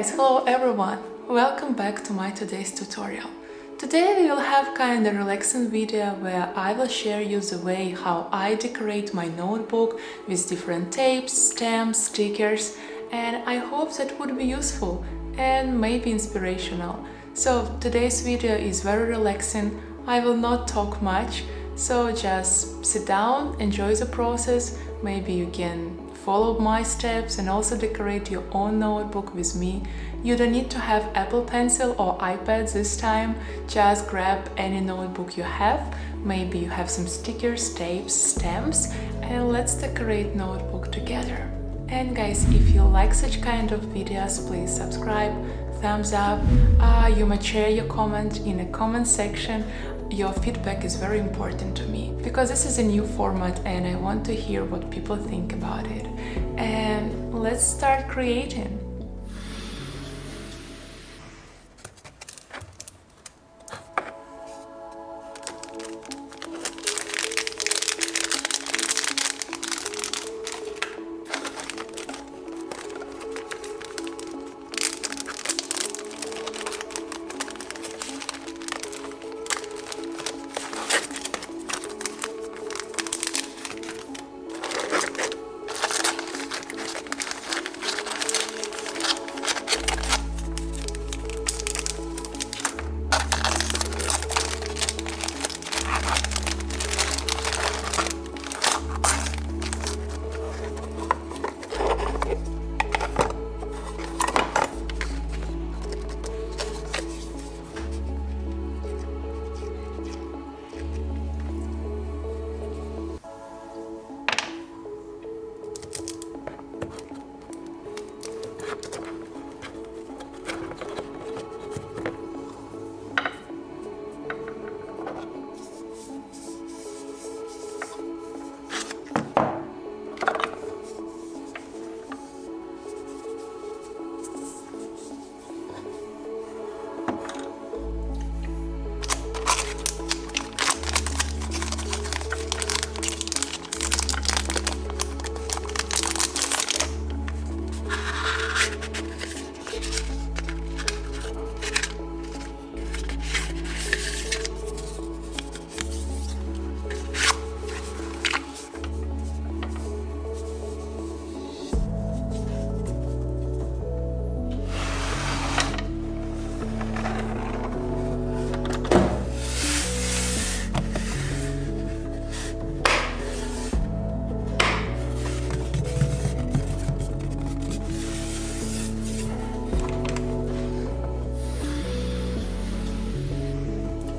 guys, hello everyone! Welcome back to my today's tutorial. Today we will have kind of relaxing video where I will share you the way how I decorate my notebook with different tapes, stamps, stickers, and I hope that would be useful and maybe inspirational. So today's video is very relaxing. I will not talk much, so just sit down, enjoy the process. Maybe you can follow my steps and also decorate your own notebook with me. You don't need to have Apple Pencil or iPad this time. Just grab any notebook you have. Maybe you have some stickers, tapes, stamps, and let's decorate notebook together. And guys, if you like such kind of videos, please subscribe, thumbs up. You might share your comment in the comment section. Your feedback is very important to me because this is a new format and I want to hear what people think about it. And let's start creating.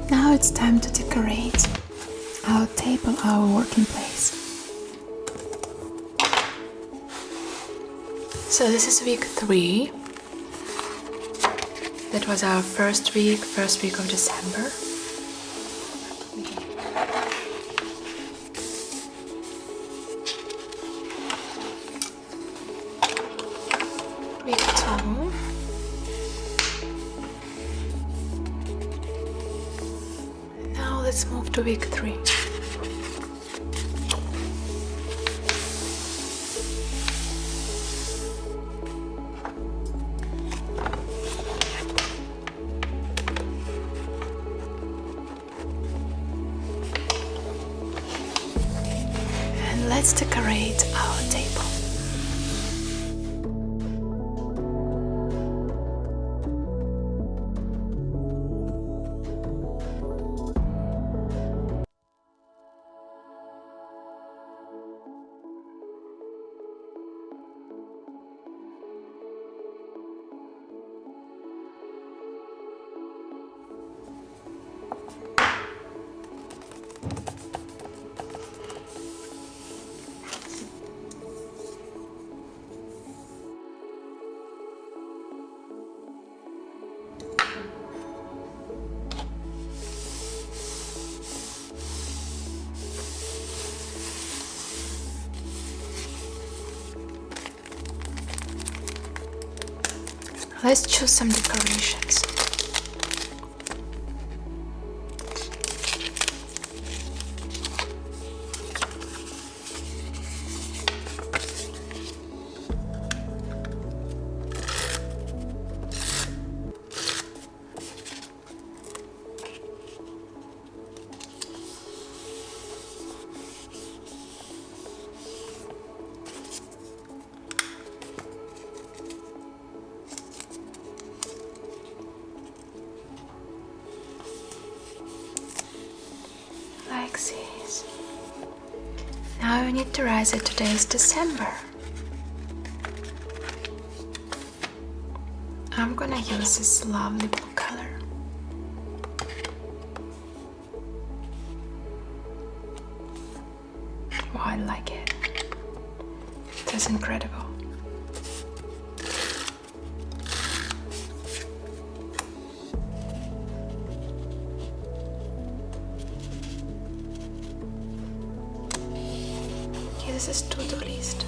Now it's time to decorate our table, our working place. So this is week 3. That was our first week of December. Week 2. Let's move to week 3. And let's decorate our table. Let's choose some decorations. Now you need to write that today is December. I'm gonna use this lovely blue color. Wow, I like it. That's incredible. Okay, this is to-do list.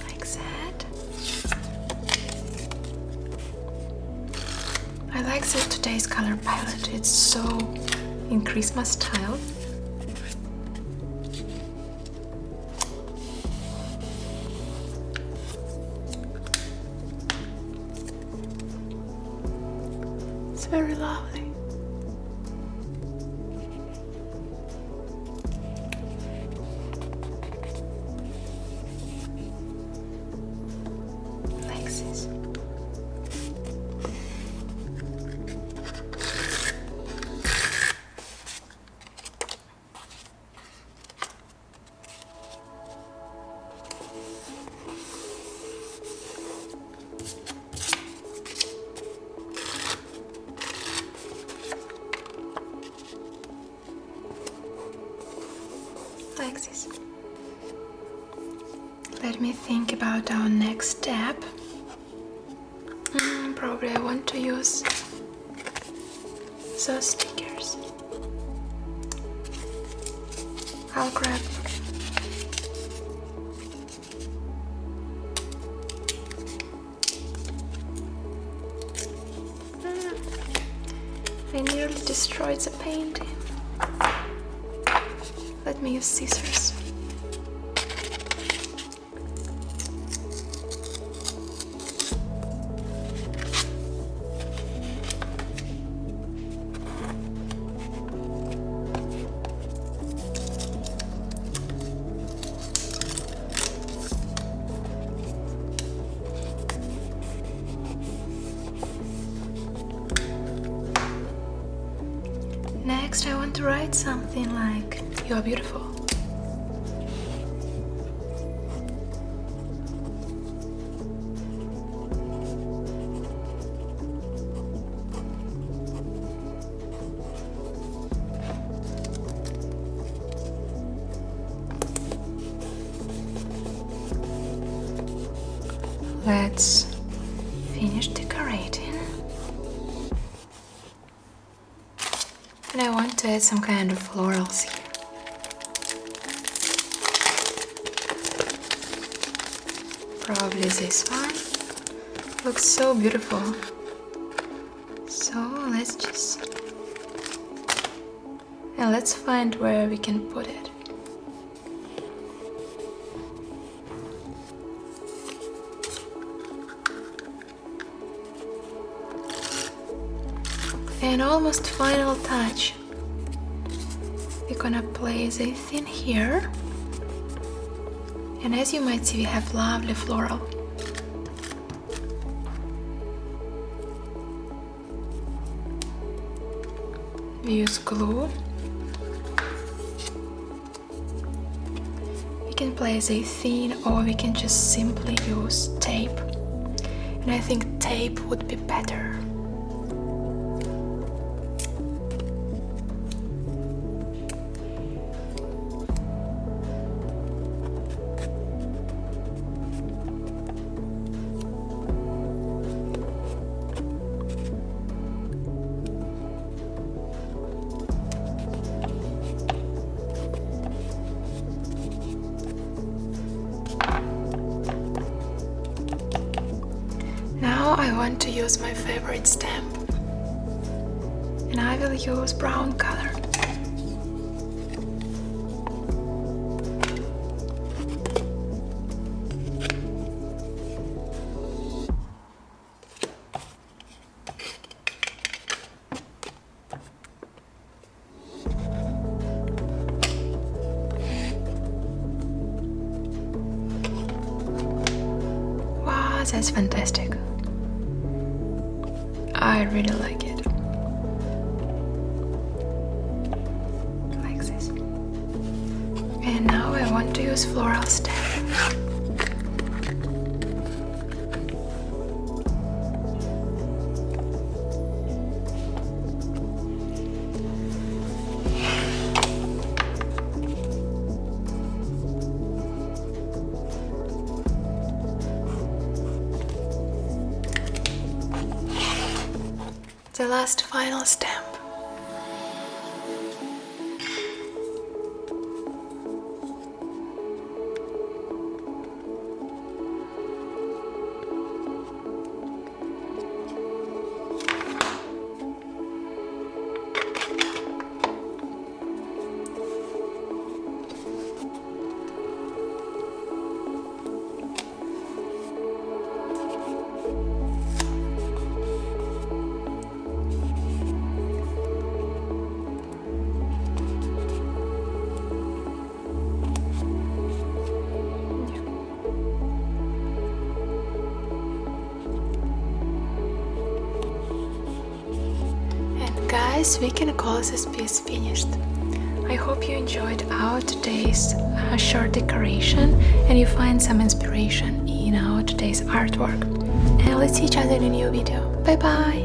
Like that. I like that today's color palette. It's so in Christmas style. It's very lovely. Like this. Like this. Let me think about our next step. Probably I want to use those stickers. I'll grab I nearly destroyed the painting. Let me use scissors. Next, I want to write something like, "You are beautiful." Let's finish decorating. And I want to add some kind of florals here. Probably this one. Looks so beautiful. So let's just... And let's find where we can put it. And almost final touch. We're gonna place it in here. And as you might see, we have lovely floral. We use glue. We can place it thin, or we can just simply use tape. And I think tape would be better. Now I want to use my favorite stamp, and I will use brown color. Wow, that's fantastic. I really like it. Like this. want to use floral stamp. The last final stamp. Guys, we can call this piece finished. I hope you enjoyed our today's short decoration and you find some inspiration in our today's artwork. And let's see each other in a new video. Bye bye!